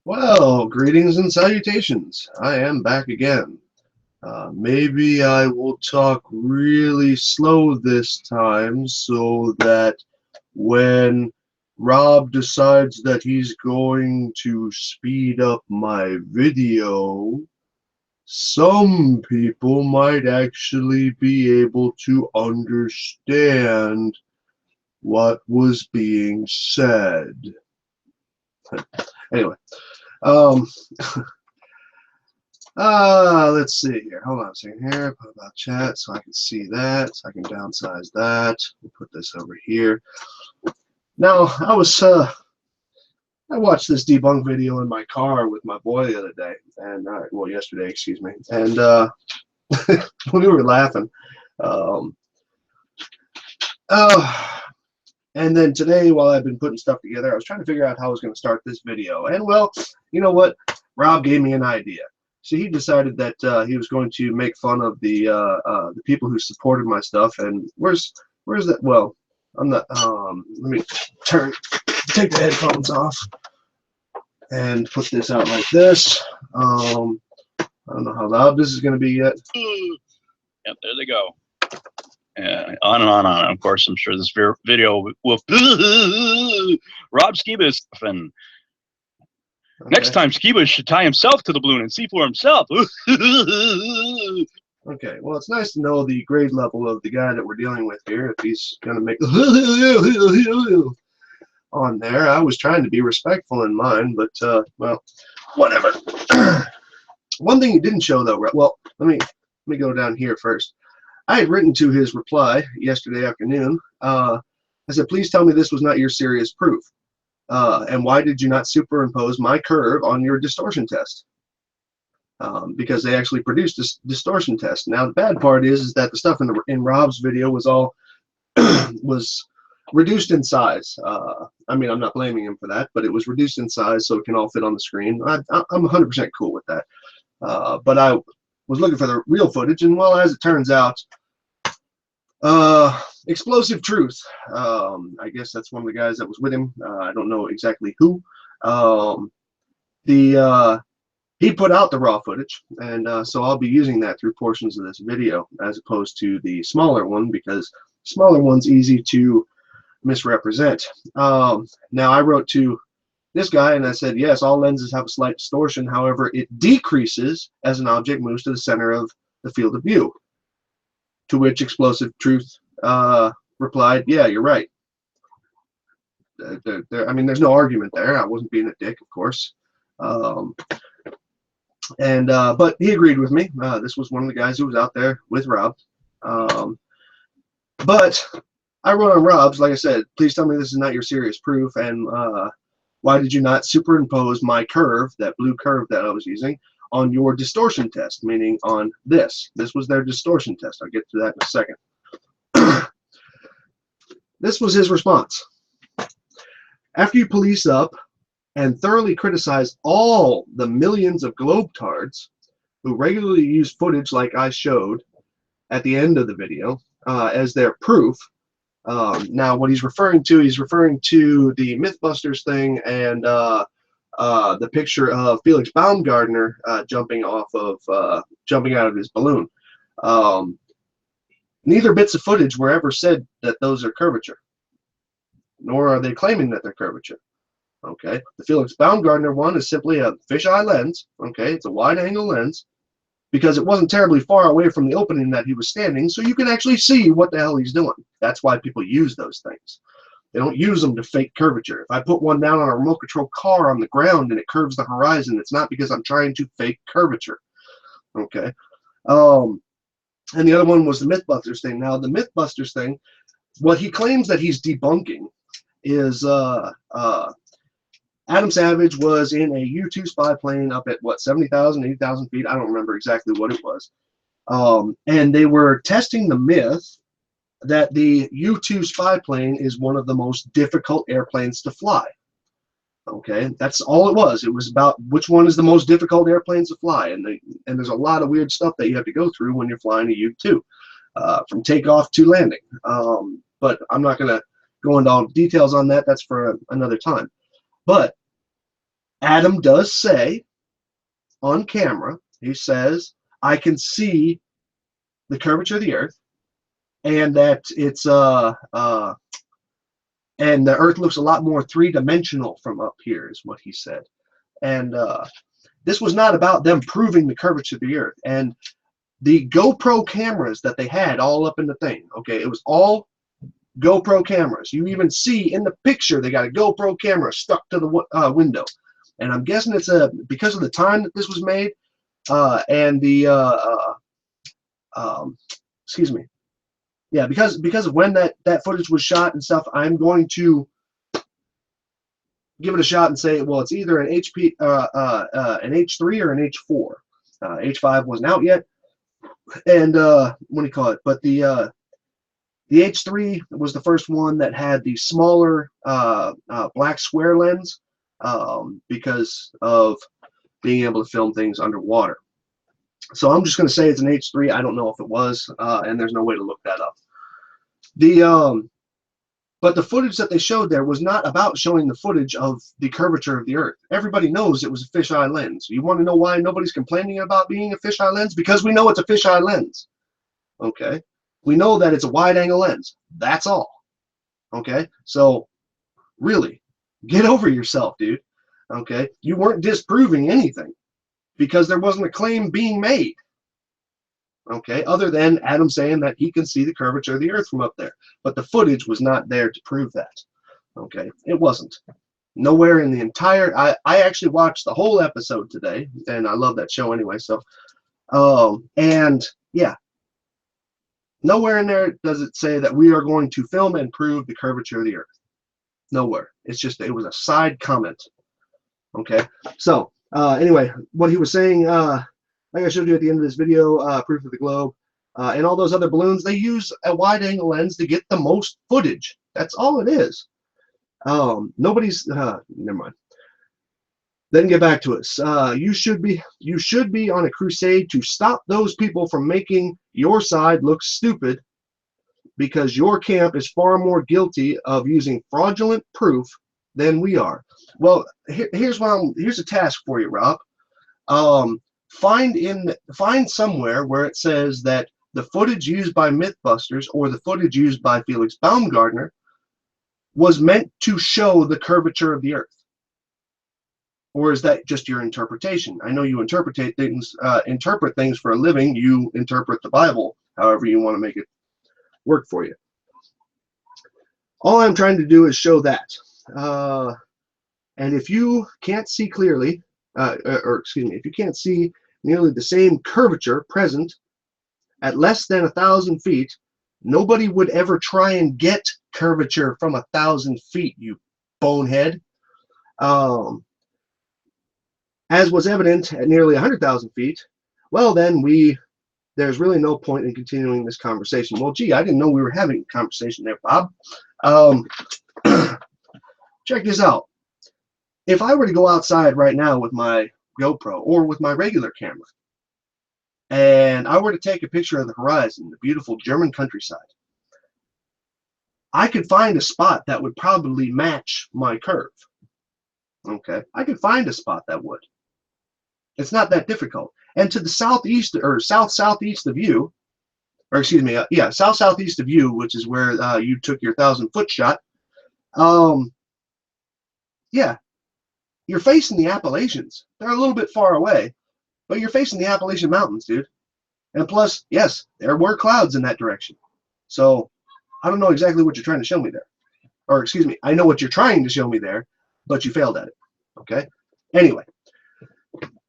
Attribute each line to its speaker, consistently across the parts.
Speaker 1: Well, greetings and salutations. I am back again. Maybe I will talk really slow this time so that when Rob decides that he's going to speed up my video, some people might actually be able to understand what was being said. Anyway. Um, let's see here. Hold on a second here. Put about chat so I can see that. So I can downsize that. We'll put this over here. Now, I watched this debunk video in my car with my boy the other day, and well, yesterday, excuse me, and we were laughing. Um, and then today, while I've been putting stuff together, I was trying to figure out how I was going to start this video. And well, you know what? Rob gave me an idea. So he decided that he was going to make fun of the people who supported my stuff. And where's that? Well, I'm not. Let me take the headphones off and put this out like this. I don't know how loud this is going to be yet.
Speaker 2: Yep, there they go. On and on and on. Of course, I'm sure this video will. Rob Skiba is and okay. Next time, Skiba should tie himself to the balloon and see for himself.
Speaker 1: Okay, well, it's nice to know the grade level of the guy that we're dealing with here. If he's going to make on there, I was trying to be respectful in mine, but well, whatever. One thing he didn't show though. Well, let me go down here first. I had written to his reply yesterday afternoon. I said, please tell me this was not your serious proof. And why did you not superimpose my curve on your distortion test? Because they actually produced this distortion test. Now, the bad part is that the stuff in Rob's video was all was reduced in size. I mean, I'm not blaming him for that, but it was reduced in size so it can all fit on the screen. I'm 100% cool with that. But I was looking for the real footage, and well, as it turns out, Explosive Truth, I guess that's one of the guys that was with him. I don't know exactly who. He put out the raw footage, and so I'll be using that through portions of this video as opposed to the smaller one, because the smaller one's easy to misrepresent. Now, I wrote to this guy and I said, yes, all lenses have a slight distortion. However, it decreases as an object moves to the center of the field of view. To which Explosive Truth replied, yeah, you're right. I mean, there's no argument there. I wasn't being a dick, of course. But he agreed with me. This was one of the guys who was out there with Rob. But I wrote on Rob's, like I said, please tell me this is not your serious proof, and why did you not superimpose my curve, that blue curve that I was using, on your distortion test, meaning on this. This was their distortion test. I'll get to that in a second. This was his response. After you police up and thoroughly criticize all the millions of Globetards who regularly use footage like I showed at the end of the video as their proof, now what he's referring to the Mythbusters thing and the picture of Felix Baumgardner jumping out of his balloon. Neither bits of footage were ever said that those are curvature, nor are they claiming that they're curvature. Okay, the Felix Baumgardner one is simply a fisheye lens. Okay, it's a wide-angle lens because it wasn't terribly far away from the opening that he was standing, so you can actually see what the hell he's doing. That's why people use those things. They don't use them to fake curvature. If I put one down on a remote control car on the ground and it curves the horizon, it's not because I'm trying to fake curvature. Okay. And the other one was the Mythbusters thing. Now, the Mythbusters thing, what he claims that he's debunking is Adam Savage was in a U-2 spy plane up at, what, 70,000, 80,000 feet? I don't remember exactly what it was. And they were testing the myth that the U-2 spy plane is one of the most difficult airplanes to fly. Okay, that's all it was. It was about which one is the most difficult airplanes to fly, and there's a lot of weird stuff that you have to go through when you're flying a U-2, from takeoff to landing. But I'm not going to go into all the details on that. That's for another time. But Adam does say on camera, he says, I can see the curvature of the Earth, and that it's and the Earth looks a lot more three-dimensional from up here, is what he said. And this was not about them proving the curvature of the Earth. And the GoPro cameras that they had all up in the thing, okay, it was all GoPro cameras. You even see in the picture they got a GoPro camera stuck to the window. And I'm guessing it's because of the time that this was made, and the excuse me, yeah, because of when that footage was shot and stuff. I'm going to give it a shot and say, well, it's either an an H3 or an H4. H5 wasn't out yet, and what do you call it? But the H3 was the first one that had the smaller black square lens, because of being able to film things underwater. So I'm just going to say it's an H3. I don't know if it was, and there's no way to look that up. But the footage that they showed there was not about showing the footage of the curvature of the Earth. Everybody knows it was a fisheye lens. You want to know why nobody's complaining about being a fisheye lens? Because we know it's a fisheye lens. Okay? We know that it's a wide-angle lens. That's all. Okay? So, really, get over yourself, dude. Okay? You weren't disproving anything because there wasn't a claim being made. Okay, other than Adam saying that he can see the curvature of the Earth from up there. But the footage was not there to prove that. Okay, it wasn't. Nowhere in the entire... I actually watched the whole episode today, and I love that show anyway, so... and, yeah. Nowhere in there does it say that we are going to film and prove the curvature of the Earth. Nowhere. It's just, it was a side comment. Okay, so, anyway, what he was saying... like I showed you at the end of this video, proof of the globe, and all those other balloons, they use a wide-angle lens to get the most footage. That's all it is. Nobody's... never mind. Then get back to us. You should be on a crusade to stop those people from making your side look stupid, because your camp is far more guilty of using fraudulent proof than we are. Well, here's a task for you, Rob. Find somewhere where it says that the footage used by Mythbusters or the footage used by Felix Baumgardner was meant to show the curvature of the Earth. Or is that just your interpretation? I know you interpret things for a living. You interpret the Bible however you want to make it work for you. All I'm trying to do is show that. And if you can't see clearly, or excuse me, if you can't see nearly the same curvature present at less than 1,000 feet, nobody would ever try and get curvature from 1,000 feet, you bonehead. As was evident at nearly 100,000 feet, well then there's really no point in continuing this conversation. Well, gee, I didn't know we were having a conversation there, Bob. Check this out. If I were to go outside right now with my GoPro or with my regular camera, and I were to take a picture of the horizon, the beautiful German countryside, I could find a spot that would probably match my curve. Okay, I could find a spot that would. It's not that difficult. And to the southeast or south-southeast of you, or excuse me, yeah, south-southeast of you, which is where you took your 1,000-foot shot, yeah, you're facing the Appalachians. They're a little bit far away, but you're facing the Appalachian Mountains, dude. And plus, yes, there were clouds in that direction. So I don't know exactly what you're trying to show me there. Or excuse me, I know what you're trying to show me there, but you failed at it. Okay? Anyway.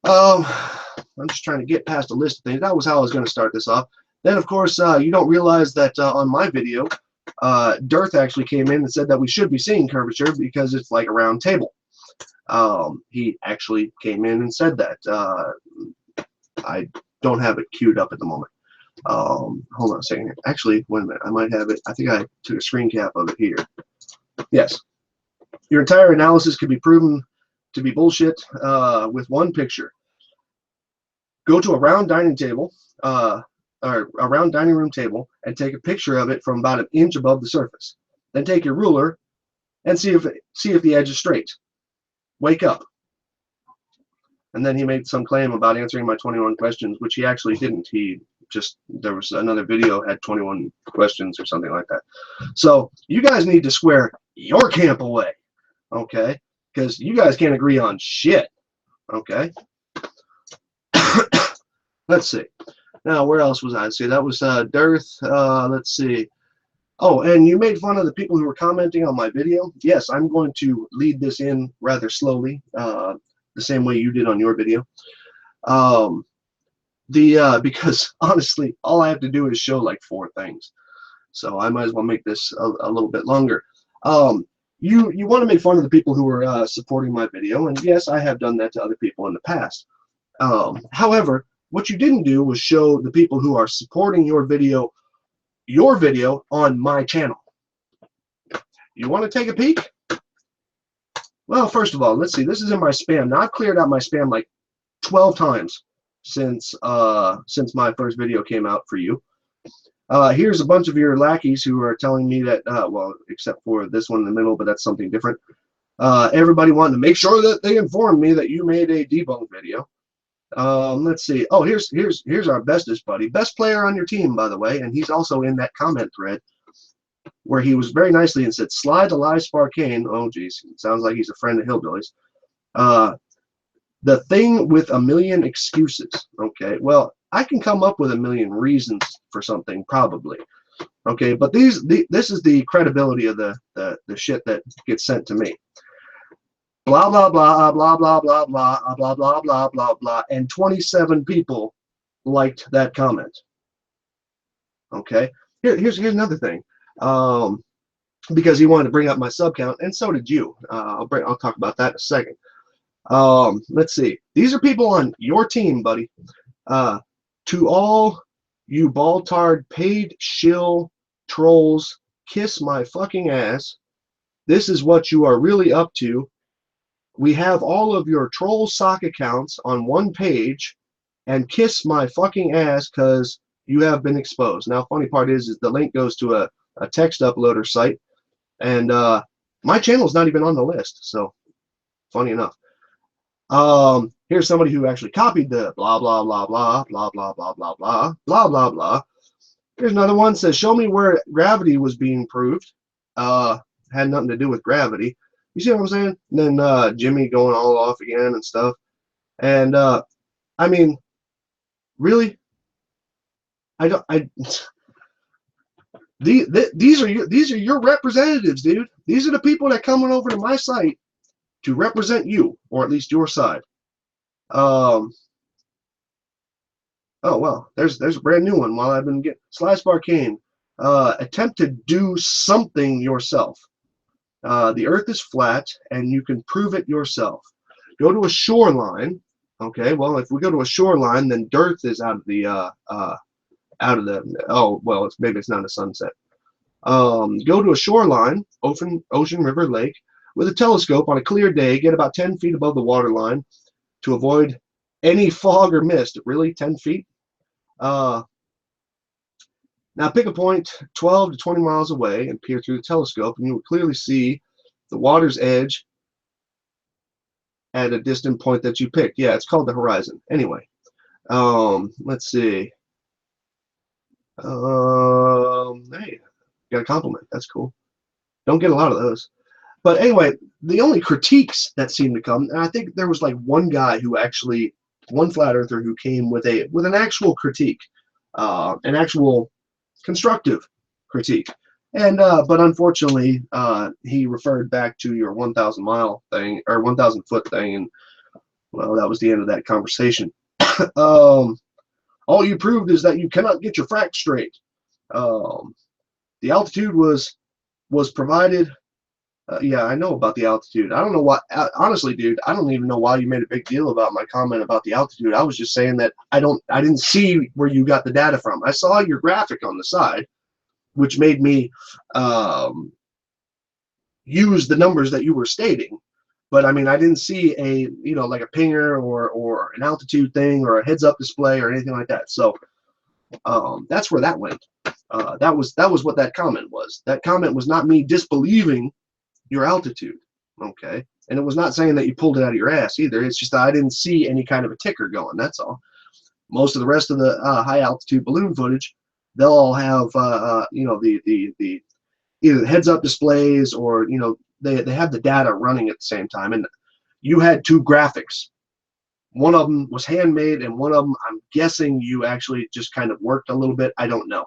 Speaker 1: I'm just trying to get past a list of things. That was how I was going to start this off. Then, of course, you don't realize that on my video, Dirth actually came in and said that we should be seeing curvature because it's like a round table. He actually came in and said that. I don't have it queued up at the moment. Hold on a second. Actually, wait a minute. I might have it. I think I took a screen cap of it here. Yes. Your entire analysis could be proven to be bullshit with one picture. Go to a round dining table, or a round dining room table, and take a picture of it from about 1 inch above the surface. Then take your ruler and see if the edge is straight. Wake up. And then he made some claim about answering my 21 questions, which he actually didn't. He just, there was another video had 21 questions or something like that. So you guys need to square your camp away, okay? Because you guys can't agree on shit, okay? Let's see. Now, where else was I? See, that was Dirth. Let's see. Oh, and you made fun of the people who were commenting on my video. Yes, I'm going to lead this in rather slowly, the same way you did on your video. Because honestly, all I have to do is show like 4 things. So I might as well make this a little bit longer. You want to make fun of the people who are supporting my video, and yes, I have done that to other people in the past. However, what you didn't do was show the people who are supporting your video on my channel. You want to take a peek? Well, first of all, let's see. This is in my spam. Now, I've cleared out my spam like 12 times since my first video came out for you. Here's a bunch of your lackeys who are telling me that, well, except for this one in the middle, but that's something different. Everybody wanted to make sure that they informed me that you made a debunk video. Let's see. Oh, here's our bestest buddy, best player on your team, by the way, and he's also in that comment thread where he was very nicely and said, "Slide to live Sparkane." Oh, geez, sounds like he's a friend of Hillbillies. The thing with a million excuses. Okay, well, I can come up with a million reasons for something, probably. Okay, but this is the credibility of the shit that gets sent to me. Blah blah blah blah blah blah blah blah blah blah blah blah, and 27 people liked that comment. Okay, here's another thing. Because he wanted to bring up my sub count, and so did you. I'll talk about that in a second. Let's see. These are people on your team, buddy. To all you ball-tard paid shill trolls, kiss my fucking ass. This is what you are really up to. We have all of your troll sock accounts on one page, and kiss my fucking ass because you have been exposed. Now, funny part is the link goes to a text uploader site, and my channel is not even on the list, so funny enough. Here's somebody who actually copied the blah blah blah blah blah blah blah blah blah blah blah blah. Here's another one, says, show me where gravity was being proved. Had nothing to do with gravity. You see what I'm saying? And then Jimmy going all off again and stuff. And I mean, really? These are your representatives, dude. These are the people that coming over to my site to represent you, or at least your side. Oh well, there's a brand new one. While I've been getting Sly Sparkane, attempt to do something yourself. The Earth is flat, and you can prove it yourself. Go to a shoreline. Okay, well, if we go to a shoreline, then Dirth is out of the oh well, maybe it's not a sunset. Go to a shoreline, ocean, river, lake, with a telescope on a clear day. Get about 10 feet above the water line to avoid any fog or mist. Really, 10 feet? Now pick a point 12 to 20 miles away and peer through the telescope, and you will clearly see the water's edge at a distant point that you picked. Yeah, it's called the horizon. Anyway, let's see. Hey, got a compliment. That's cool. Don't get a lot of those. But anyway, the only critiques that seem to come, and I think there was like one guy who actually, one flat earther who came with an actual critique, an actual constructive critique, and but unfortunately he referred back to your 1,000 mile thing or 1,000 foot thing, and well, that was the end of that conversation. All you proved is that you cannot get your frac straight. The altitude was provided. Yeah, I know about the altitude. I don't know why. Honestly, dude, I don't even know why you made a big deal about my comment about the altitude. I was just saying that I didn't see where you got the data from. I saw your graphic on the side, which made me use the numbers that you were stating. But I mean, I didn't see a like a pinger or an altitude thing or a heads-up display or anything like that. So that's where that went. That was what that comment was. That comment was not me disbelieving your altitude. Okay, And it was not saying that you pulled it out of your ass either. It's just that I didn't see any kind of a ticker going. That's all. Most of the rest of the high altitude balloon footage, they'll all have you know, the either heads up displays, or you know, they have the data running at the same time. And you had two graphics. One of them was handmade, and one of them, I'm guessing you actually just kind of worked a little bit. I don't know,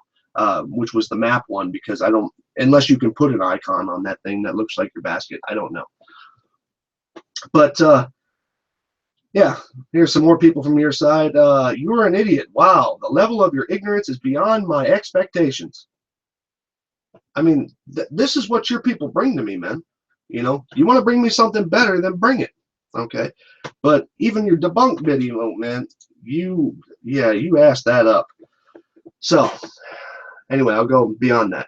Speaker 1: which was the map one, because I don't, unless you can put an icon on that thing that looks like your basket. I don't know. But yeah, here's some more people from your side. You're an idiot. Wow, the level of your ignorance is beyond my expectations. I mean, this is what your people bring to me, man. You know, you want to bring me something better, then bring it. Okay, but even your debunked video, man, you asked that up. So anyway, I'll go beyond that.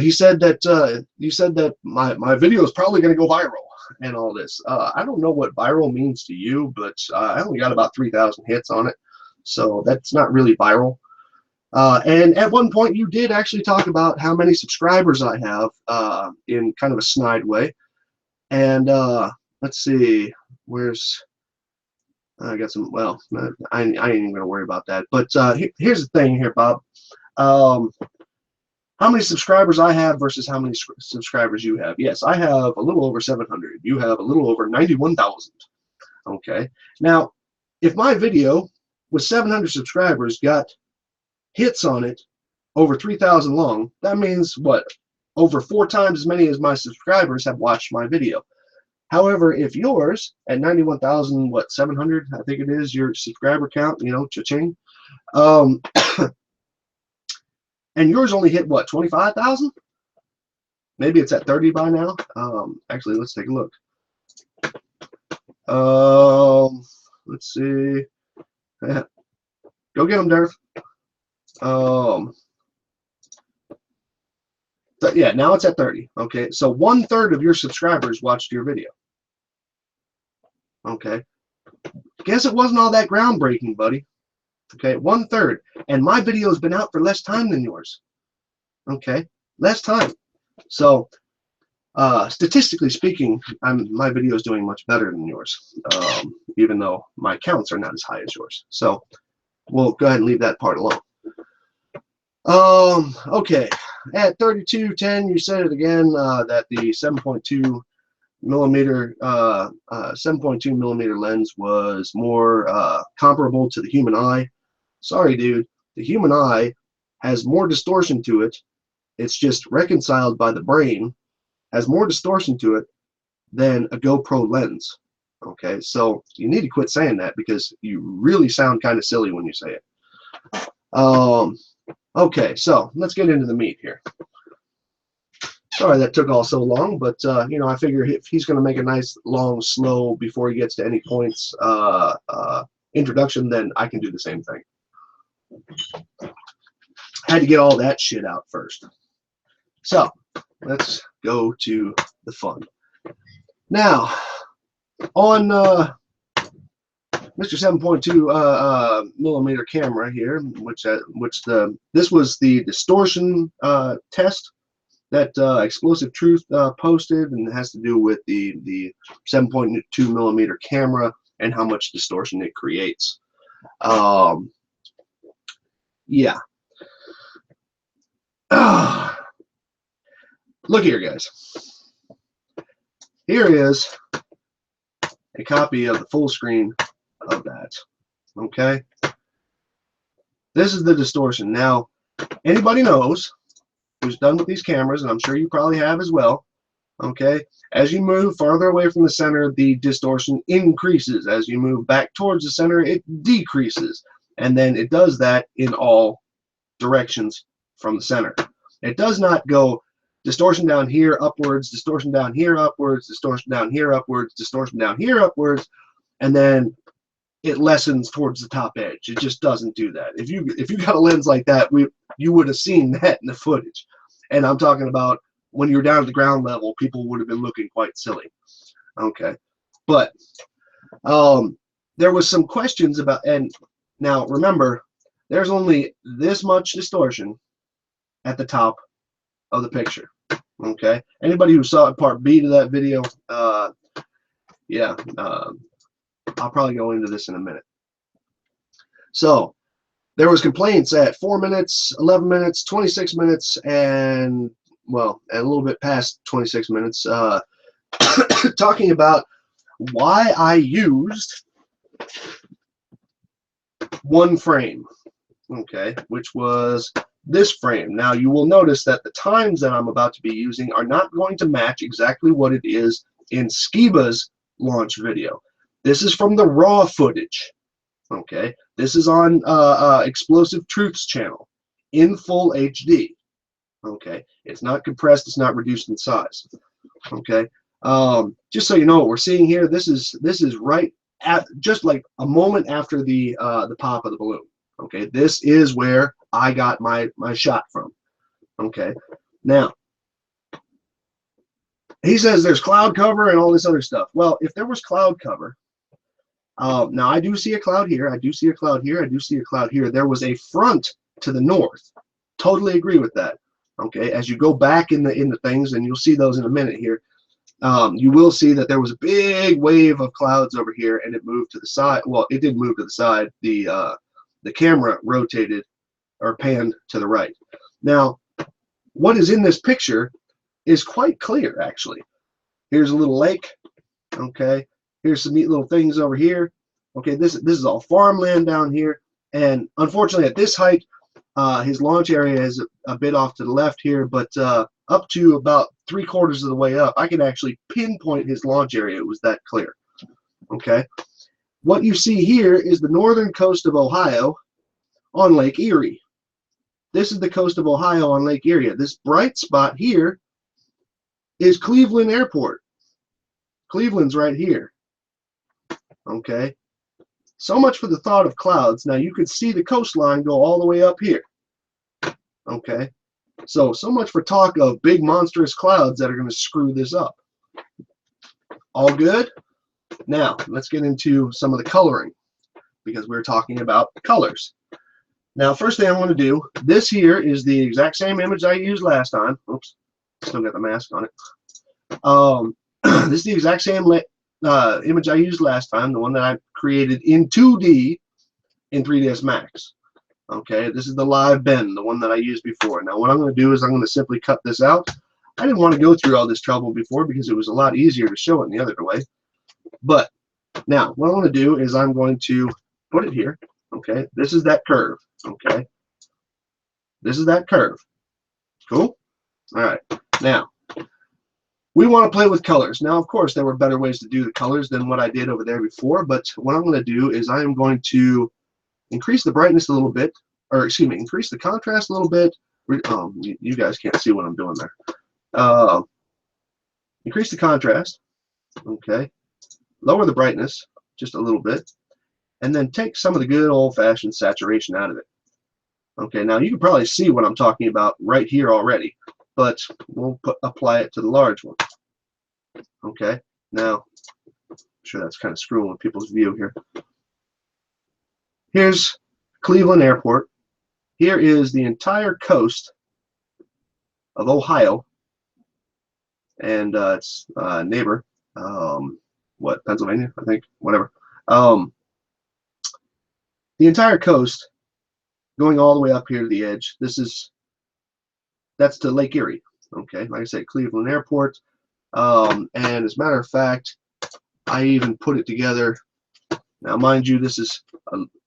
Speaker 1: He said that you said that my video is probably going to go viral and all this. I don't know what viral means to you, but I only got about 3,000 hits on it, so that's not really viral. And at one point, you did actually talk about how many subscribers I have in kind of a snide way. And let's see, where's I got some. Well, I ain't even gonna worry about that. But here's the thing here, Bob. How many subscribers I have versus how many subscribers you have? Yes, I have a little over 700. You have a little over 91,000. Okay. Now, if my video with 700 subscribers got hits on it over 3,000 long, that means what? Over 4 times as many as my subscribers have watched my video. However, if yours at 91,000, what, 700, I think it is, your subscriber count, you know, cha-ching, and yours only hit what, 25,000? Maybe it's at 30 by now. Actually, let's take a look. Let's see. Go get them, Dirth. Yeah, now it's at 30. Okay, so 1/3 of your subscribers watched your video. Okay, guess it wasn't all that groundbreaking, buddy. Okay, 1/3, and my video has been out for less time than yours. Okay, less time. So statistically speaking, my video is doing much better than yours, even though my counts are not as high as yours. So we'll go ahead and leave that part alone. Okay, at 3210, you said it again, that the 7.2 millimeter lens was more comparable to the human eye. Sorry, dude. The human eye has more distortion to it. It's just reconciled by the brain, has more distortion to it than a GoPro lens. Okay, so you need to quit saying that, because you really sound kind of silly when you say it. Okay, so let's get into the meat here. Sorry that took all so long, but you know, I figure if he's going to make a nice long slow before he gets to any points introduction, then I can do the same thing. Had to get all that shit out first. So let's go to the fun. Now, on Mr. 7.2 millimeter camera here, this was the distortion test that Explosive Truth posted, and it has to do with the 7.2 millimeter camera and how much distortion it creates. Yeah. Look here, guys. Here is a copy of the full screen of that. Okay. This is the distortion. Now, anybody knows who's done with these cameras, and I'm sure you probably have as well. Okay. As you move farther away from the center, the distortion increases. As you move back towards the center, it decreases. And then it does that in all directions from the center. It does not go distortion down here upwards, distortion down here upwards, distortion down here upwards, distortion down here upwards, and then it lessens towards the top edge. It just doesn't do that. If you got a lens like that, you would have seen that in the footage. And I'm talking about when you're down at the ground level, people would have been looking quite silly. Okay, but there was some questions about, and now remember, there's only this much distortion at the top of the picture. Okay, anybody who saw part B to that video, yeah, I'll probably go into this in a minute. So there was complaints at 4 minutes, 11 minutes, 26 minutes, and well, and a little bit past 26 minutes, talking about why I used one frame, okay, which was this frame. Now you will notice that the times that I'm about to be using are not going to match exactly what it is in Skiba's launch video. This is from the raw footage, okay. This is on Explosive Truth's channel in full HD, okay. It's not compressed, it's not reduced in size, okay. Just so you know what we're seeing here, this is right at just like a moment after the pop of the balloon. Okay, this is where I got my shot from. Okay, now he says there's cloud cover and all this other stuff. Well, if there was cloud cover, now I do see a cloud here, I do see a cloud here, I do see a cloud here. There was a front to the north. Totally agree with that. Okay, as you go back in the things, and you'll see those in a minute here. You will see that there was a big wave of clouds over here, and it moved to the side. Well, it did move to the side. The camera rotated or panned to the right. Now, what is in this picture is quite clear, actually. Here's a little lake. Okay, here's some neat little things over here. Okay, this is all farmland down here, and unfortunately, at this height, his launch area is a bit off to the left here, but up to about 3/4 of the way up, I can actually pinpoint his launch area. It was that clear. Okay, what you see here is the northern coast of Ohio on Lake Erie. This is the coast of Ohio on Lake Erie. This bright spot here is Cleveland Airport. Cleveland's right here. Okay, so much for the thought of clouds. Now you could see the coastline go all the way up here. Okay, so much for talk of big monstrous clouds that are going to screw this up. All good? Now let's get into some of the coloring, because we're talking about colors. Now, first thing I want to do, this here is the exact same image I used last time. Oops, still got the mask on it. This is the exact same image I used last time, the one that I created in 2D in 3ds Max. Okay, this is the live bend, the one that I used before. Now what I'm going to do is I'm going to simply cut this out. I didn't want to go through all this trouble before because it was a lot easier to show it the other way. But now what I want to do is I'm going to put it here. Okay, this is that curve. Okay, this is that curve. Cool? All right, now we want to play with colors. Now, of course, there were better ways to do the colors than what I did over there before, but what I'm going to do is I am going to increase the brightness a little bit, or excuse me, increase the contrast a little bit. You guys can't see what I'm doing there. Increase the contrast, okay. Lower the brightness just a little bit, and then take some of the good old-fashioned saturation out of it. Okay, now you can probably see what I'm talking about right here already, but we'll apply it to the large one. Okay, now I'm sure that's kind of screwing with people's view here. Here's Cleveland Airport. Here is the entire coast of Ohio and its neighbor, what, Pennsylvania, I think, whatever. The entire coast going all the way up here to the edge. That's to Lake Erie. Okay, like I said, Cleveland Airport. And as a matter of fact, I even put it together. Now, mind you, this is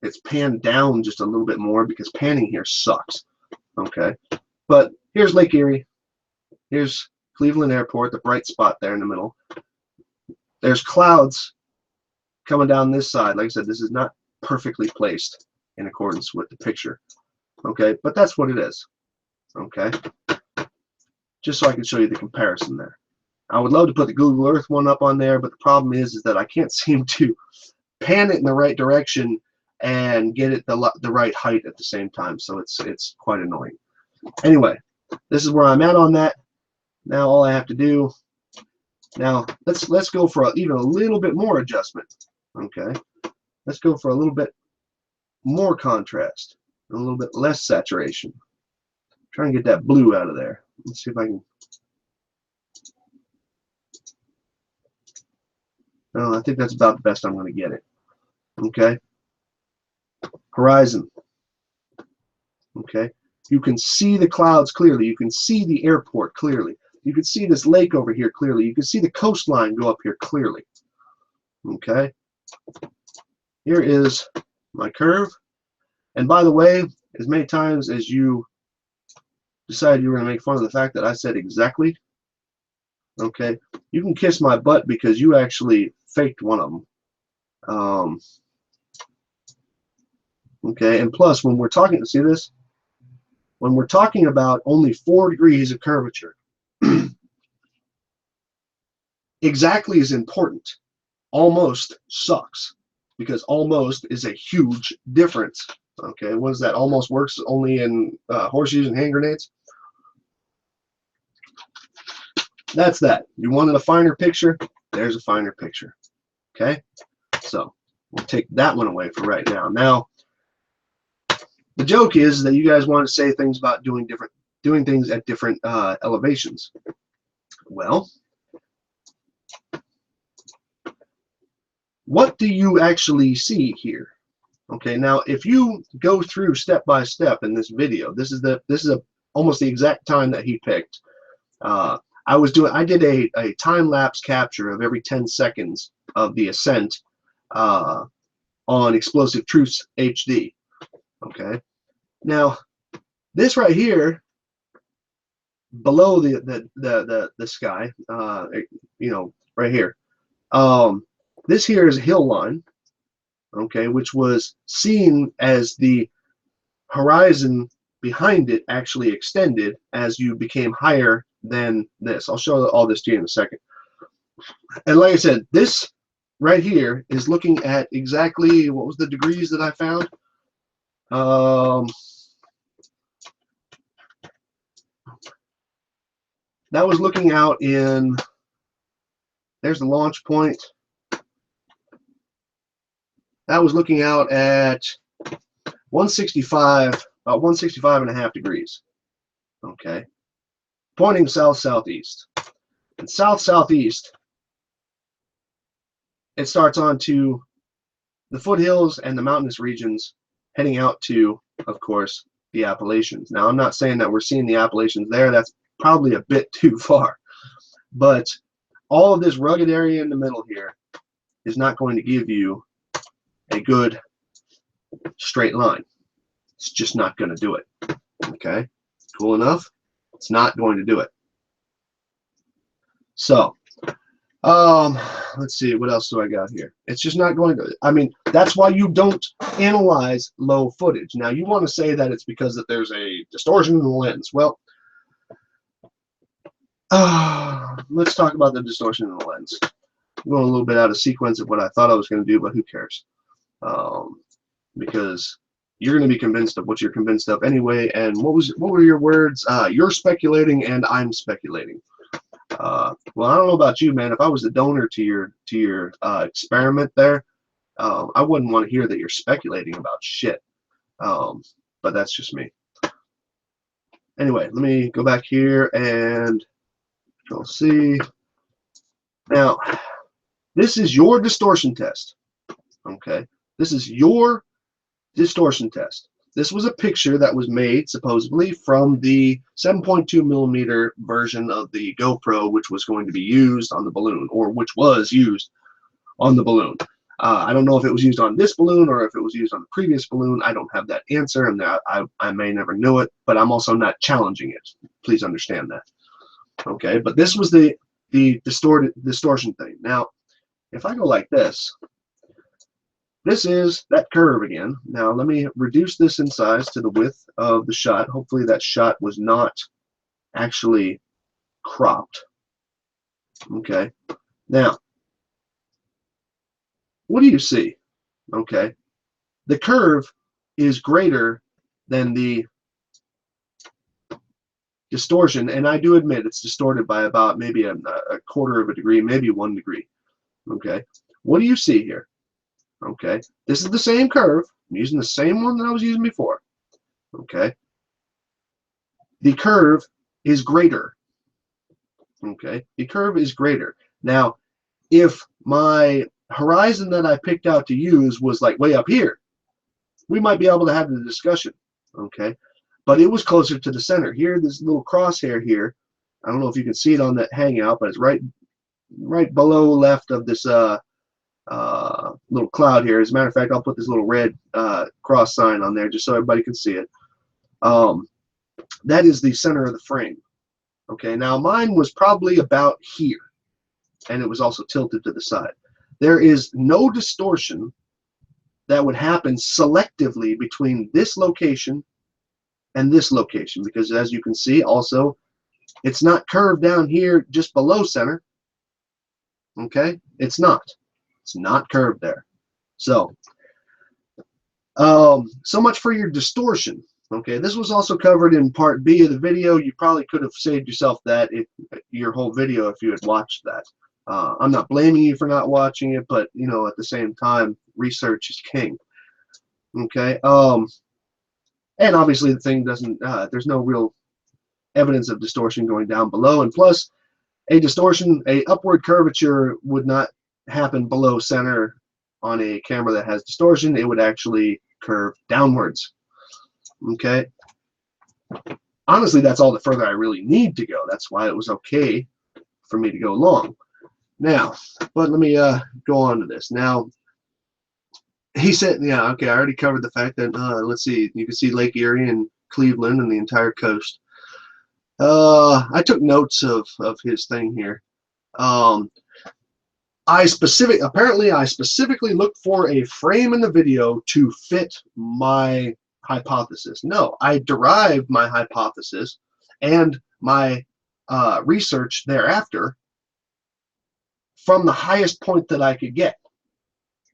Speaker 1: it's panned down just a little bit more because panning here sucks. Okay, but here's Lake Erie. Here's Cleveland Airport, the bright spot there in the middle. There's clouds coming down this side. Like I said, this is not perfectly placed in accordance with the picture. Okay, but that's what it is. Okay, just so I can show you the comparison there. I would love to put the Google Earth one up on there, but the problem is that I can't seem to pan it in the right direction and get it the right height at the same time, so it's quite annoying. Anyway, this is where I'm at on that. Now all I have to do, now let's go for even a little bit more adjustment. Okay, let's go for a little bit more contrast, a little bit less saturation. Try and get that blue out of there. Let's see if I can. Well, I think that's about the best I'm going to get it. Okay. Horizon. Okay. You can see the clouds clearly. You can see the airport clearly. You can see this lake over here clearly. You can see the coastline go up here clearly. Okay. Here is my curve. And by the way, as many times as you decided you were going to make fun of the fact that I said exactly, okay, you can kiss my butt because you actually faked one of them. Okay, and plus, when we're talking, see this? When we're talking about only 4 degrees of curvature, exactly is important. Almost sucks because almost is a huge difference. Okay, what is that? Almost works only in horseshoes and hand grenades. That's that. You wanted a finer picture? There's a finer picture. Okay, so we'll take that one away for right now. Now, the joke is that you guys want to say things about doing things at different elevations. Well, what do you actually see here? Okay, now if you go through step by step in this video, this is almost the exact time that he picked. I did a time lapse capture of every 10 seconds of the ascent on Explosive Truths HD. Okay, now this right here below the sky, you know, right here, this here is a hill line, okay, which was seen as the horizon behind it actually extended as you became higher than this. I'll show all this to you in a second. And like I said, this right here is looking at exactly, what was the degrees that I found? That was looking out in, there's the launch point. That was looking out at 165, about 165.5 degrees. Okay. Pointing south-southeast. And south-southeast, it starts onto the foothills and the mountainous regions, heading out to, of course, the Appalachians. Now, I'm not saying that we're seeing the Appalachians there. That's probably a bit too far. But all of this rugged area in the middle here is not going to give you a good straight line. It's just not going to do it. Okay? Cool enough? It's not going to do it. So, let's see, what else do I got here? It's just not going to, I mean, that's why you don't analyze low footage. Now, you want to say that it's because that there's a distortion in the lens. Well, let's talk about the distortion in the lens. I'm going a little bit out of sequence of what I thought I was going to do, but who cares? Because you're going to be convinced of what you're convinced of anyway. And what were your words? You're speculating and I'm speculating. Well, I don't know about you, man. If I was the donor to your experiment there, I wouldn't want to hear that you're speculating about shit. But that's just me. Anyway, let me go back here and we'll see. Now, this is your distortion test. Okay, this is your distortion test. This was a picture that was made supposedly from the 7.2 millimeter version of the GoPro, which was going to be used on the balloon, or which was used on the balloon. I don't know if it was used on this balloon or if it was used on the previous balloon. I don't have that answer, and I may never know it, but I'm also not challenging it. Please understand that. Okay, but this was the distortion thing. Now, if I go like this, this is that curve again. Now let me reduce this in size to the width of the shot. Hopefully that shot was not actually cropped. Okay. Now, what do you see? Okay. The curve is greater than the distortion, and I do admit it's distorted by about maybe a quarter of a degree, maybe 1 degree. Okay. What do you see here? Okay, this is the same curve. I'm using the same one that I was using before. Okay, the curve is greater. Okay, the curve is greater. Now, if my horizon that I picked out to use was like way up here, we might be able to have the discussion, okay? But it was closer to the center. Here, this little crosshair here, I don't know if you can see it on that hangout, but it's right below left of this little cloud here. As a matter of fact, I'll put this little red cross sign on there just so everybody can see it. That is the center of the frame. Okay, now mine was probably about here, and it was also tilted to the side. There is no distortion that would happen selectively between this location and this location, because as you can see also, it's not curved down here just below center. Okay, it's not curved there. So so much for your distortion. Okay, this was also covered in part B of the video. You probably could have saved yourself that your whole video if you had watched that. I'm not blaming you for not watching it, but you know, at the same time, research is king. Okay, and obviously the thing doesn't. There's no real evidence of distortion going down below, and plus, a upward curvature would not happen below center on a camera that has distortion. It would actually curve downwards. Okay, honestly, that's all the further I really need to go. That's why it was okay for me to go long. Now, but let me go on to this. Now, he said, yeah, okay, I already covered the fact that, let's see, you can see Lake Erie and Cleveland and the entire coast. I took notes of his thing here. Apparently I specifically looked for a frame in the video to fit my hypothesis. No, I derived my hypothesis and my research thereafter from the highest point that I could get.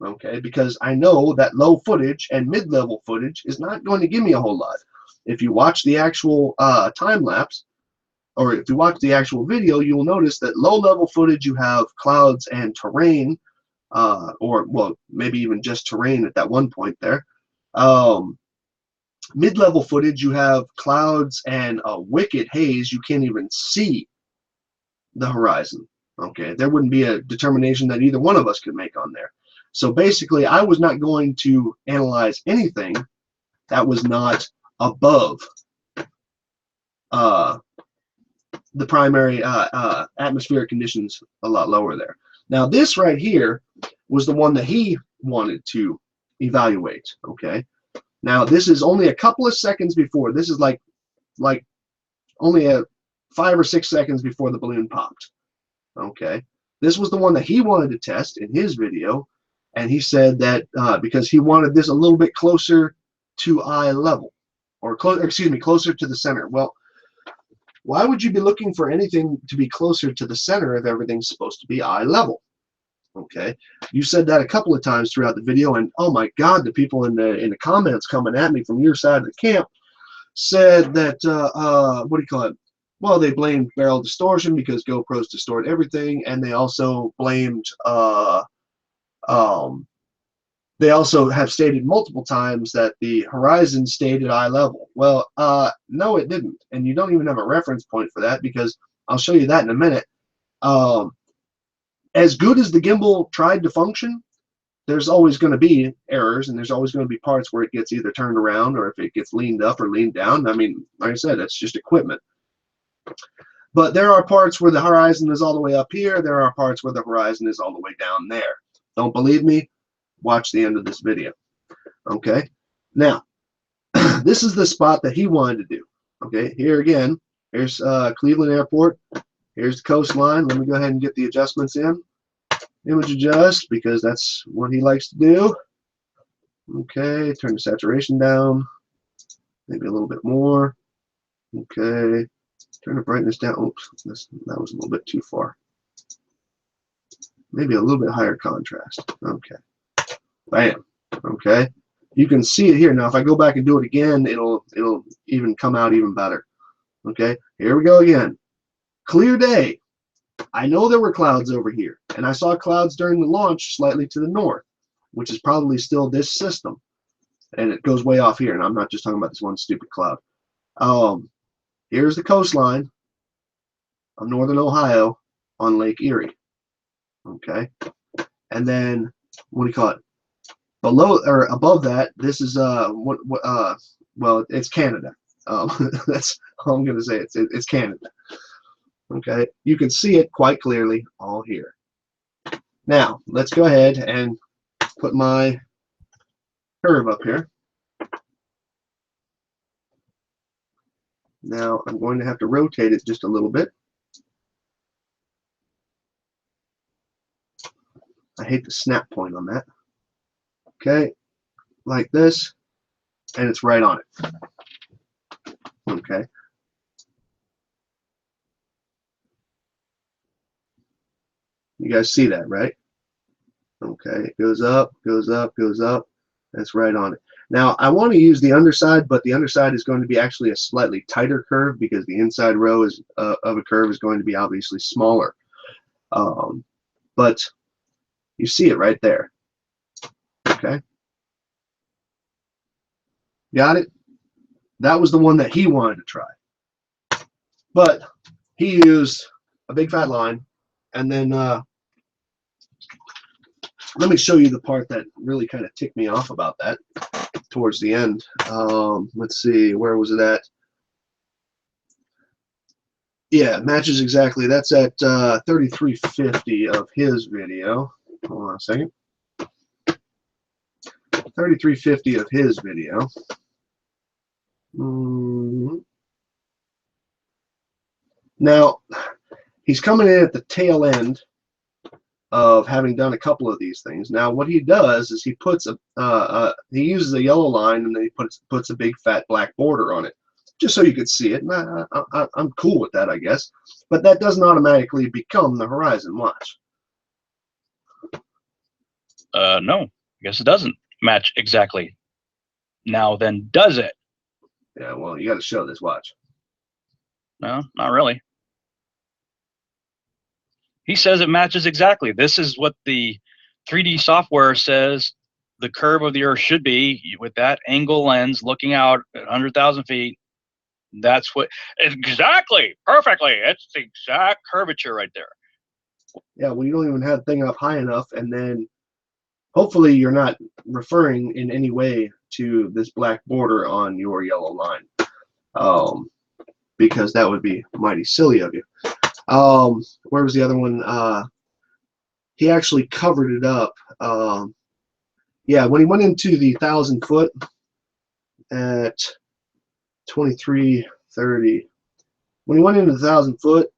Speaker 1: Okay, because I know that low footage and mid-level footage is not going to give me a whole lot. If you watch the actual time lapse, or if you watch the actual video, you will notice that low-level footage you have clouds and terrain, or well, maybe even just terrain at that one point there. Mid-level footage you have clouds and a wicked haze. You can't even see the horizon. Okay, there wouldn't be a determination that either one of us could make on there. So basically, I was not going to analyze anything that was not above the primary atmospheric conditions a lot lower there. Now this right here was the one that he wanted to evaluate. Okay, now this is only a couple of seconds before. This is like only 5 or 6 seconds before the balloon popped. Okay, this was the one that he wanted to test in his video, and he said that because he wanted this a little bit closer to eye level, or closer to the center. Well, why would you be looking for anything to be closer to the center if everything's supposed to be eye level? Okay, you said that a couple of times throughout the video, and oh my God, the people in the comments coming at me from your side of the camp said that what do you call it? Well, they blamed barrel distortion because GoPros distort everything, and they also blamed they also have stated multiple times that the horizon stayed at eye level. Well, no, it didn't, and you don't even have a reference point for that, because I'll show you that in a minute. As good as the gimbal tried to function, there's always going to be errors, and there's always going to be parts where it gets either turned around or if it gets leaned up or leaned down. I mean, like I said, that's just equipment. But there are parts where the horizon is all the way up here. There are parts where the horizon is all the way down there. Don't believe me? Watch the end of this video. Okay, now this is the spot that he wanted to do. Okay, here again, here's Cleveland Airport. Here's the coastline. Let me go ahead and get the adjustments in. Image adjust, because that's what he likes to do. Okay, turn the saturation down, maybe a little bit more. Okay, turn the brightness down. Oops, that was a little bit too far. Maybe a little bit higher contrast. Okay, bam. Okay, you can see it here. Now if I go back and do it again, it'll even come out even better. Okay, here we go again. Clear day. I know there were clouds over here, and I saw clouds during the launch slightly to the north, which is probably still this system, and it goes way off here, and I'm not just talking about this one stupid cloud. Here's the coastline of northern Ohio on Lake Erie. Okay, and then what do you call it? Below or above that, this is well, it's Canada. That's all I'm gonna say. It's Canada. Okay, you can see it quite clearly all here. Now let's go ahead and put my curve up here. Now I'm going to have to rotate it just a little bit. I hate the snap point on that. Okay, like this, and it's right on it. Okay. You guys see that, right? Okay, it goes up, goes up, goes up. That's right on it. Now, I want to use the underside, but the underside is going to be actually a slightly tighter curve because the inside row is of a curve is going to be obviously smaller. But you see it right there. Okay. Got it? That was the one that he wanted to try. But he used a big fat line, and then let me show you the part that really kind of ticked me off about that towards the end. Let's see, where was it at? Yeah, matches exactly. That's at 3350 of his video. Hold on a second. 3350 of his video. Now, he's coming in at the tail end of having done a couple of these things. Now, what he does is he puts he uses a yellow line and then he puts a big fat black border on it, just so you could see it. And I'm cool with that, I guess. But that doesn't automatically become the horizon. Watch.
Speaker 2: No, I guess it doesn't match exactly. Now then, does it?
Speaker 1: Yeah, well, you got to show this. Watch.
Speaker 2: No, not really. He says it matches exactly. This is what the 3D software says the curve of the Earth should be with that angle lens looking out at 100,000 feet. That's what exactly, perfectly. It's the exact curvature right there.
Speaker 1: Yeah, well, you don't even have the thing up high enough, and then hopefully you're not referring in any way to this black border on your yellow line, because that would be mighty silly of you. Where was the other one? He actually covered it up. Yeah, when he went into the 1,000 foot at 2330, when he went into the 1,000 foot,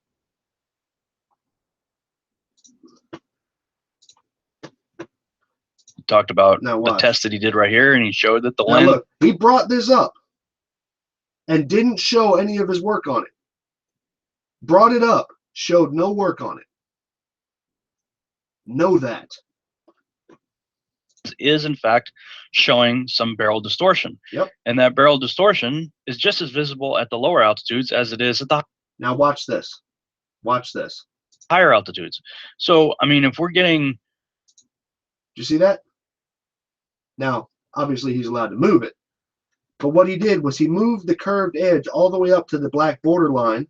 Speaker 2: he talked about the test that he did right here, and he showed that the lens.
Speaker 1: Look, he brought this up and didn't show any of his work on it. Brought it up, showed no work on it. Know that.
Speaker 2: Is in fact showing some barrel distortion.
Speaker 1: Yep.
Speaker 2: And that barrel distortion is just as visible at the lower altitudes as it is at the.
Speaker 1: Now watch this. Watch this.
Speaker 2: Higher altitudes. So, I mean, if we're getting.
Speaker 1: Do you see that? Now, obviously he's allowed to move it. But what he did was he moved the curved edge all the way up to the black border line,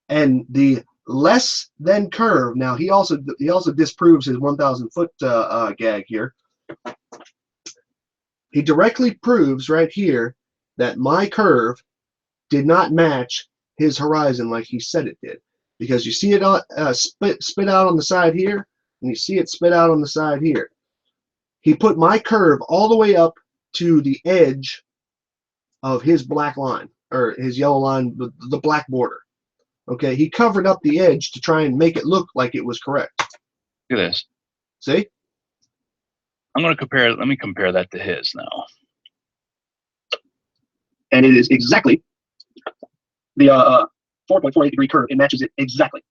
Speaker 1: and the less than curve. Now he also disproves his 1,000 foot gag here. He directly proves right here that my curve did not match his horizon like he said it did, because you see it spit out on the side here, and you see it spit out on the side here. He put my curve all the way up to the edge of his black line, or his yellow line, the black border. Okay, he covered up the edge to try and make it look like it was correct.
Speaker 2: Look at this.
Speaker 1: See?
Speaker 2: I'm going to compare. Let me compare that to his now.
Speaker 1: And it is exactly the 4.48 degree curve. It matches it exactly.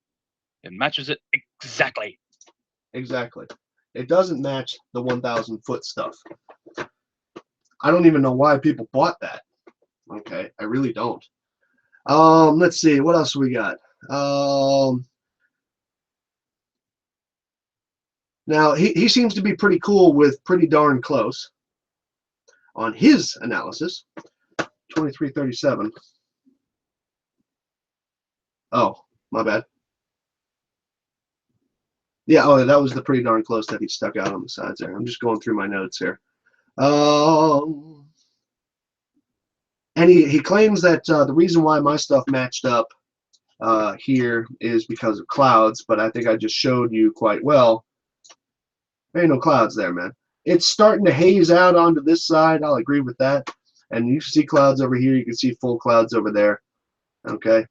Speaker 2: It matches it exactly. Exactly.
Speaker 1: It doesn't match the 1,000 foot stuff. I don't even know why people bought that. Okay, I really don't. Let's see, what else we got? Now, he seems to be pretty cool with pretty darn close on his analysis. 2337. Oh, my bad. Yeah, oh, that was the pretty darn close that he stuck out on the sides there. I'm just going through my notes here. And he claims that the reason why my stuff matched up here is because of clouds, but I think I just showed you quite well. There ain't no clouds there, man. It's starting to haze out onto this side. I'll agree with that. And you see clouds over here. You can see full clouds over there. Okay.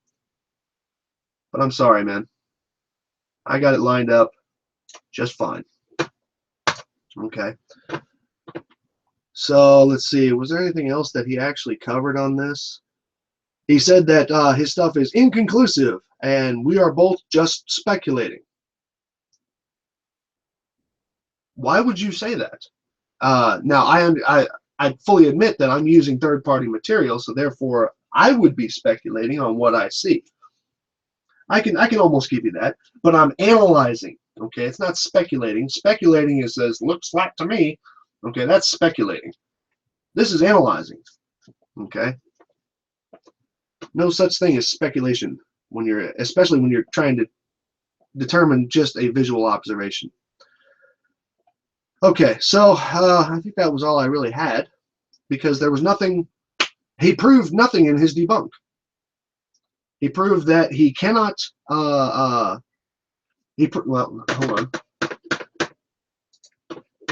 Speaker 1: But I'm sorry, man. I got it lined up just fine. Okay. So let's see. Was there anything else that he actually covered on this? He said that his stuff is inconclusive and we are both just speculating. Why would you say that? Now, I fully admit that I'm using third-party material, so therefore I would be speculating on what I see. I can almost give you that, but I'm analyzing. Okay, it's not speculating. Speculating is says looks like to me. Okay, that's speculating. This is analyzing. Okay, no such thing as speculation when you're, especially when you're trying to determine just a visual observation. Okay, so I think that was all I really had, because there was nothing. He proved nothing in his debunk. He proved that he cannot. Well, hold on.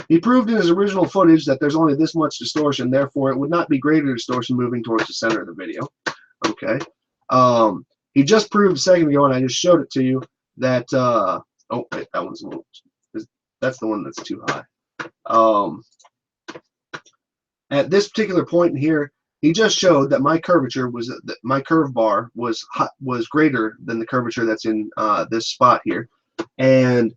Speaker 1: He proved in his original footage that there's only this much distortion, therefore it would not be greater distortion moving towards the center of the video. Okay. He just proved a second ago, and I just showed it to you, that oh wait, that one's a little. That's the one that's too high. At this particular point in here, he just showed that my curvature was that my curve bar was greater than the curvature that's in this spot here, and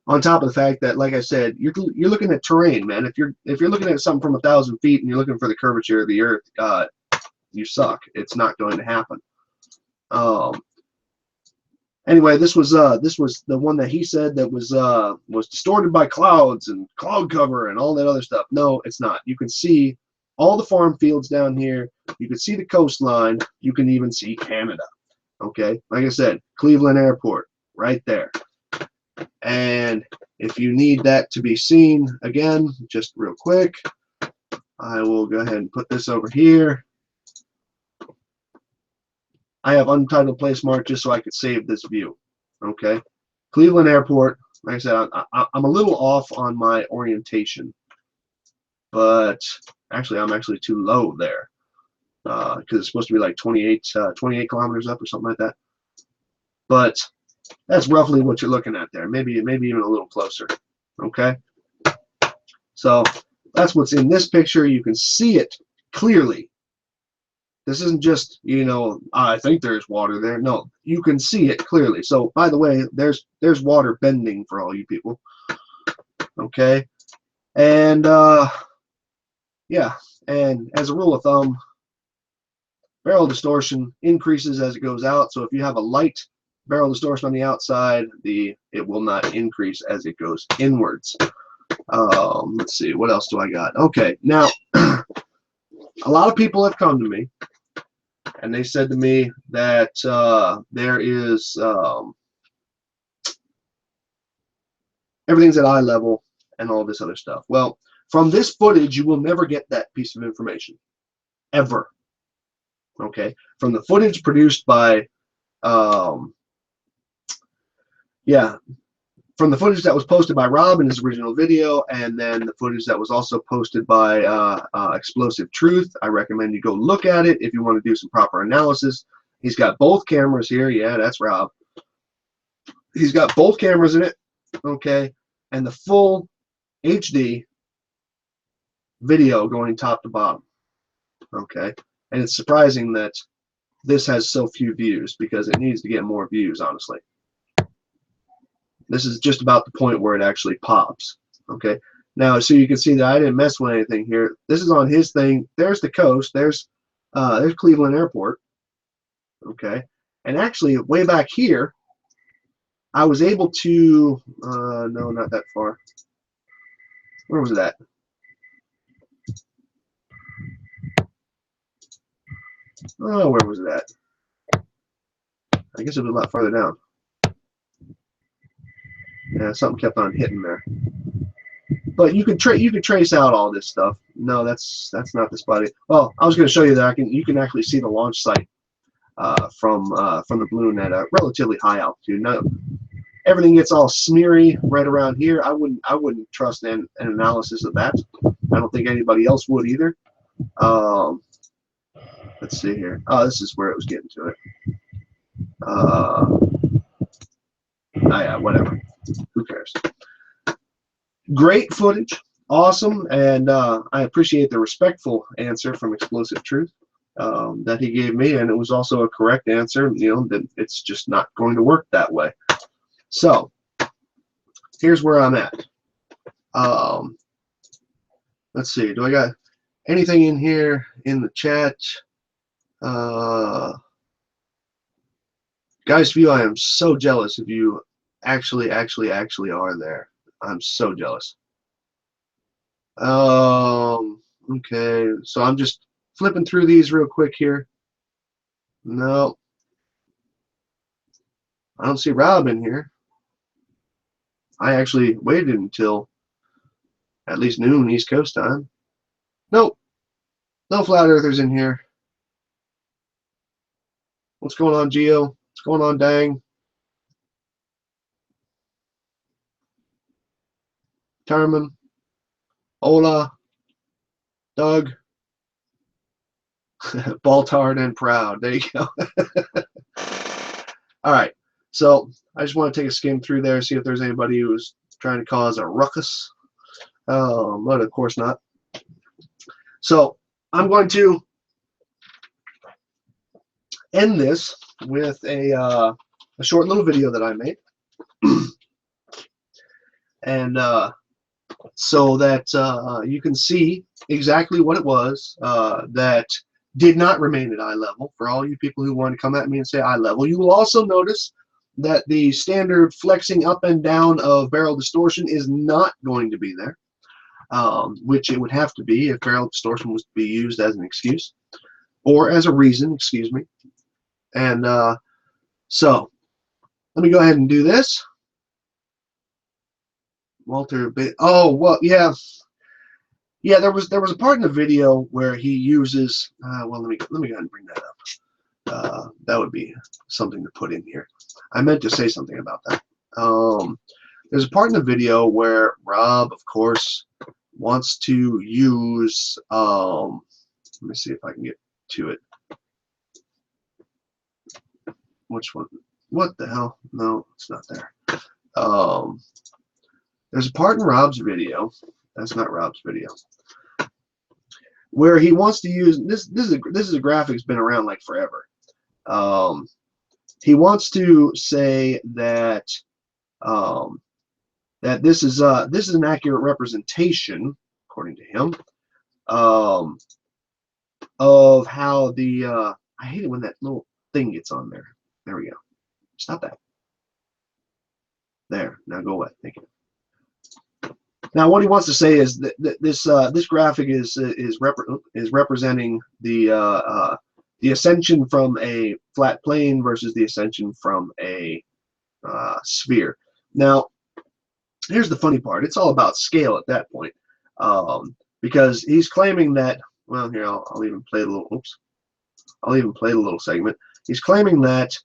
Speaker 1: on top of the fact that, like I said, you're looking at terrain, man. If you're looking at something from 1,000 feet and you're looking for the curvature of the Earth, you suck. It's not going to happen. Anyway, this was the one that he said that was distorted by clouds and cloud cover and all that other stuff. No, it's not. You can see all the farm fields down here. You can see the coastline. You can even see Canada. Okay, like I said, Cleveland Airport right there. And if you need that to be seen again, just real quick, I will go ahead and put this over here. I have untitled place marked just so I could save this view. Okay, Cleveland Airport. Like I said, I'm a little off on my orientation, but actually I'm actually too low there because it's supposed to be like 28 kilometers up or something like that. But that's roughly what you're looking at there. Maybe even a little closer. Okay, so that's what's in this picture. You can see it clearly. This isn't just, you know, I think there's water there. No, you can see it clearly. So, by the way, there's water bending for all you people. Okay, and yeah, and as a rule of thumb, barrel distortion increases as it goes out. So if you have a light barrel distortion on the outside, it will not increase as it goes inwards. Let's see, what else do I got? Okay, now a lot of people have come to me and they said to me that there is everything's at eye level and all this other stuff. Well, from this footage, you will never get that piece of information, ever. Okay, from the footage produced by yeah, from the footage that was posted by Rob in his original video, and then the footage that was also posted by Explosive Truth. I recommend you go look at it if you want to do some proper analysis. He's got both cameras here. Yeah, that's Rob. He's got both cameras in it, okay, and the full HD video going top to bottom, okay. And it's surprising that this has so few views because it needs to get more views, honestly. This is just about the point where it actually pops. Okay. Now, so you can see that I didn't mess with anything here. This is on his thing. There's the coast. There's Cleveland Airport. Okay. And actually, way back here, I was able to. No, not that far. Where was it at? Oh, where was it at? I guess it was a lot farther down. Yeah, something kept on hitting there. But you could trace out all this stuff. No, that's not this body. Well, I was going to show you that you can actually see the launch site from the balloon at a relatively high altitude. Now, everything gets all smeary right around here. I wouldn't trust an analysis of that. I don't think anybody else would either. Let's see here. Oh, this is where it was getting to it. Oh yeah, whatever. Who cares? Great footage, awesome, and I appreciate the respectful answer from Explosive Truth that he gave me, and it was also a correct answer. You know, that it's just not going to work that way. So here's where I'm at. Let's see. Do I got anything in here in the chat? Guys view, I am so jealous of you. Actually are there. I'm so jealous. Okay, so I'm just flipping through these real quick here. No, I don't see Rob in here. I actually waited until at least noon East Coast time. Nope, no flat earthers in here. What's going on, Geo? What's going on, Dang? Terman, Ola, Doug, Baltard and Proud. There you go. All right, so I just want to take a skim through there, see if there's anybody who's trying to cause a ruckus. But of course not. So I'm going to end this with a short little video that I made, and so that you can see exactly what it was that did not remain at eye level. For all you people who want to come at me and say eye level, you will also notice that the standard flexing up and down of barrel distortion is not going to be there, which it would have to be if barrel distortion was to be used as an excuse or as a reason, excuse me. And so let me go ahead and do this. Walter, oh well, yeah, there was a part in the video where he uses. Well, let me go ahead and bring that up. That would be something to put in here. I meant to say something about that. There's a part in the video where Rob, of course, wants to use. Let me see if I can get to it. Which one? What the hell? No, it's not there. There's a part in Rob's video. That's not Rob's video. Where he wants to use this. This is a graphic that's been around like forever. He wants to say that that this is an accurate representation, according to him, of how the I hate it when that little thing gets on there. There we go. Stop that. There. Now go away. Thank you. Now, what he wants to say is that this graphic is representing the ascension from a flat plane versus the ascension from a sphere. Now, here's the funny part. It's all about scale at that point, because he's claiming that. Well, here I'll even play a little. Oops. I'll even play the little segment. He's claiming that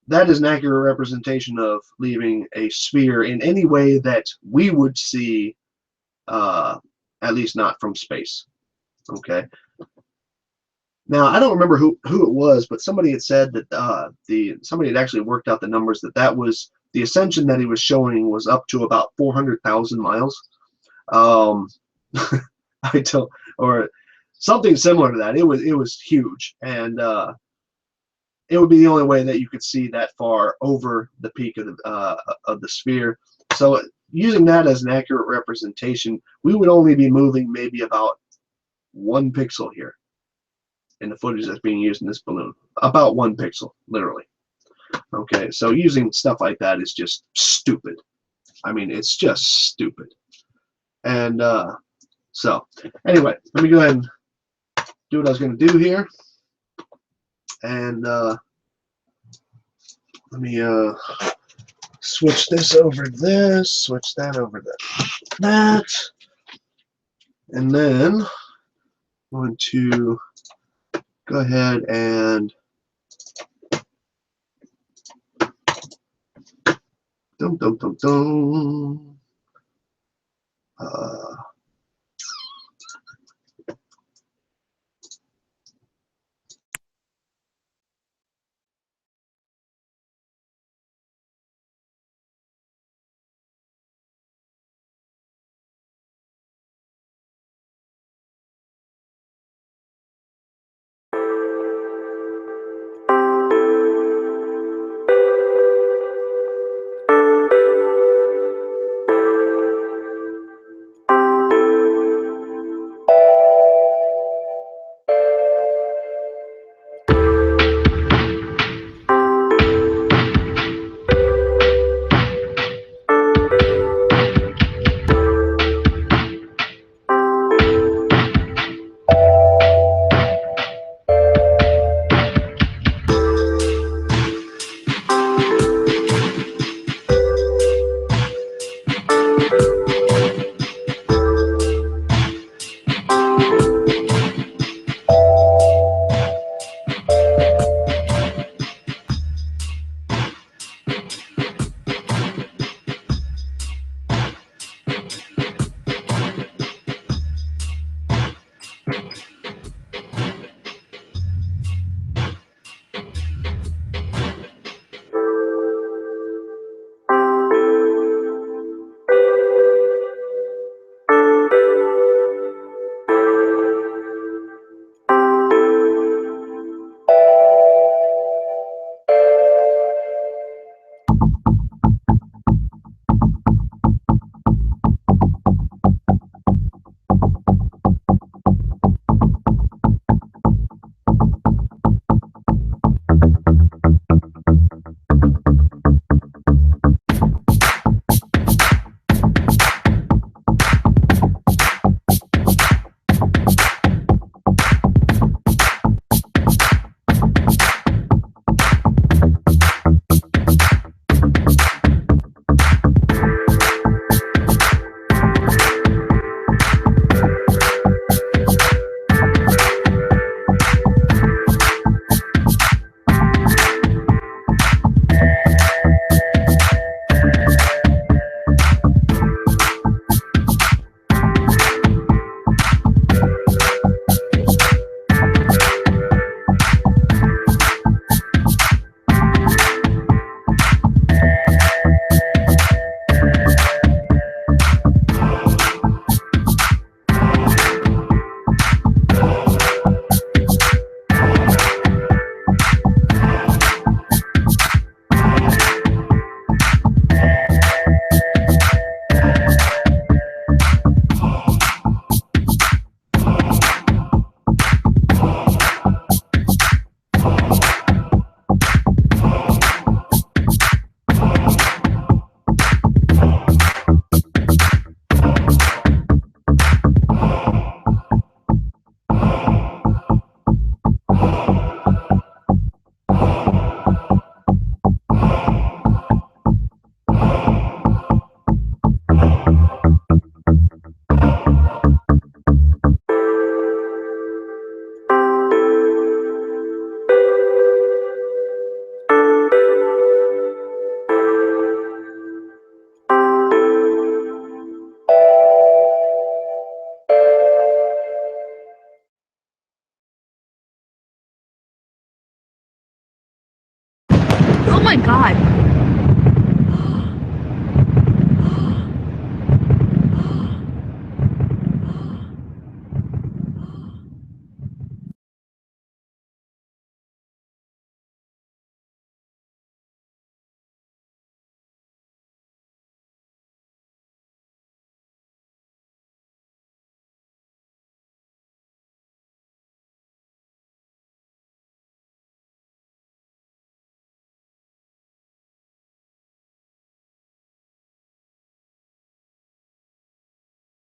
Speaker 1: that is an accurate representation of leaving a sphere in any way that we would see, at least not from space. Okay. Now, I don't remember who it was, but somebody had said that somebody had actually worked out the numbers that was the ascension that he was showing was up to about 400,000 miles. I don't, or something similar to that. It was huge, and it would be the only way that you could see that far over the peak of the sphere. So using that as an accurate representation, we would only be moving maybe about 1 pixel here in the footage that's being used in this balloon. About 1 pixel, literally. Okay, so using stuff like that is just stupid. I mean, it's just stupid. And so anyway, let me go ahead and do what I was going to do here. And let me switch this over to this, switch that over to that, and then I'm going to go ahead and dum dum dum dum.
Speaker 3: Oh my god.